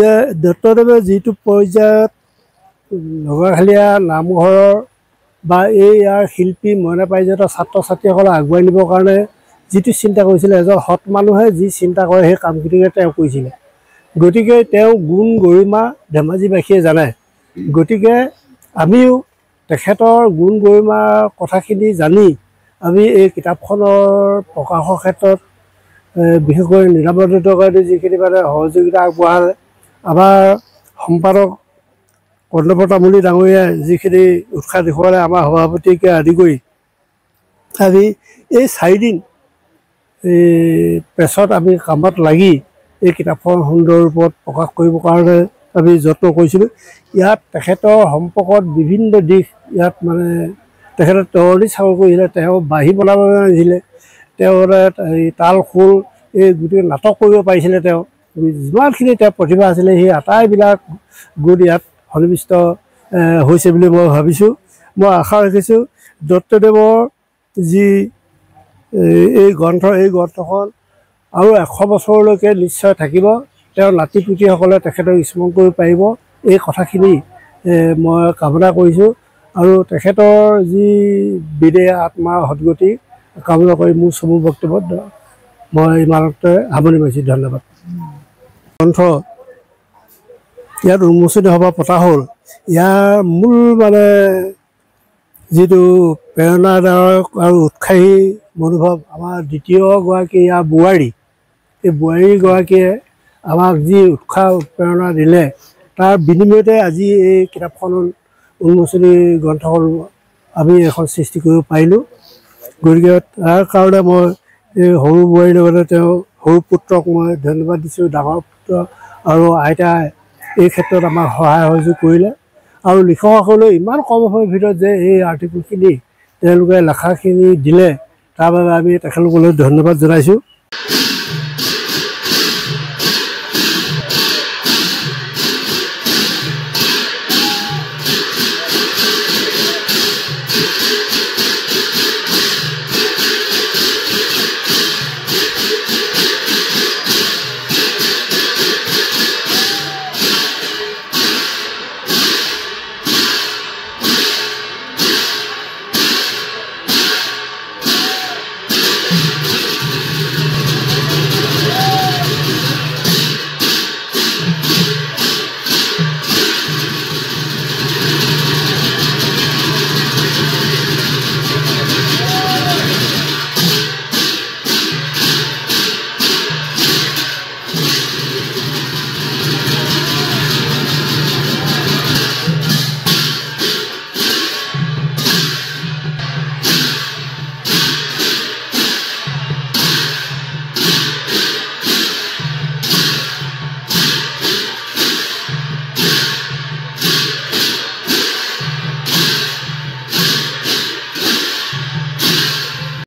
যে দত্তদেৱে যিটো পৰ্যায়ত নগাখালীয়া নামঘৰৰ বা এই ইয়াৰ শিল্পী মইনা পাৰিজাতৰ ছাত্ৰ ছাত্ৰীসকলক আগুৱাই নিবৰ কাৰণে যিটো চিন্তা কৰিছিলে, এজন সৎ মানুহে যি চিন্তা কৰে সেই কামখিনিকে তেওঁ কৰিছিলে। গতিকে তেওঁ গুণ গৰিমা ধেমাজিবাসীয়ে জানে। গতিকে আমিও তেখেতৰ গুণ গৰিমাৰ কথাখিনি জানি আমি এই কিতাপখনৰ প্ৰকাশৰ ক্ষেত্ৰত বিশেষকৈ নীলাম্বৰ দত্তই যিখিনি মানে সহযোগিতা আগবঢ়ালে, আমাৰ সম্পাদক কৰ্ণপ্ৰতাপ তামুলী ডাঙৰীয়াই যিখিনি উৎসাহ দেখুৱালে, আমাৰ সভাপতিকে আদি কৰি আমি এই 4 দিন প্ৰেছত আমি কামত লাগি এই কিতাপখন সুন্দৰ ৰূপত প্ৰকাশ কৰিবৰ কাৰণে আমি যত্ন কৰিছিলোঁ। ইয়াত তেখেতৰ সম্পৰ্কত বিভিন্ন দিশ, ইয়াত মানে তেখেতে তৰণি চাউল কৰিছিলে, তেওঁ বাঁহী বনাব জানিছিলে, তেওঁ এই তাল খোল এই গোটেই নাটক কৰিব পাৰিছিলে। তেওঁ যিমানখিনি তেওঁ প্ৰতিভা আছিলে সেই আটাইবিলাক গুণ ইয়াত সন্নিৱিষ্ট হৈছে বুলি মই ভাবিছোঁ। মই আশা ৰাখিছোঁ দত্তদেৱৰ যি এই গ্ৰন্থখন আৰু 100 বছৰলৈকে নিশ্চয় থাকিব। তেওঁৰ নাতি পুতিসকলে তেখেতক স্মৰণ কৰিব পাৰিব, এই কথাখিনি মই কামনা কৰিছোঁ। আৰু তেখেতৰ যি বিদেহ আত্মাৰ সদ্গতি কামনা কৰি মোৰ চমু বক্তব্য মই ইমানতে সামৰণি মাৰিছোঁ। ধন্যবাদ। গ্ৰন্থ ইয়াত উন্মোচনী সভা পতা হ'ল। ইয়াৰ মূল মানে যিটো প্ৰেৰণাদায়ক আৰু উৎসাহী মনোভাৱ, আমাৰ দ্বিতীয়গৰাকী ইয়াৰ বোৱাৰী, এই বোৱাৰীগৰাকীয়ে আমাক যি উৎসাহ প্ৰেৰণা দিলে, তাৰ বিনিময়তে আজি এই কিতাপখন উন্মোচনী গ্ৰন্থখন আমি এখন সৃষ্টি কৰিব পাৰিলোঁ। গতিকে তাৰ কাৰণে মই এই সৰু বোৱাৰীৰ লগতে তেওঁ সৰু পুত্ৰক মই ধন্যবাদ দিছোঁ। ডাঙৰ পুত্ৰ আৰু আইতাই এই ক্ষেত্ৰত আমাক সহায় সহযোগ কৰিলে। আৰু লিখকসকলেও ইমান কম সময়ৰ ভিতৰত যে এই আৰ্টিকলখিনি তেওঁলোকে লেখাখিনি দিলে, তাৰ বাবে আমি তেখেতলোকলৈ ধন্যবাদ জনাইছোঁ।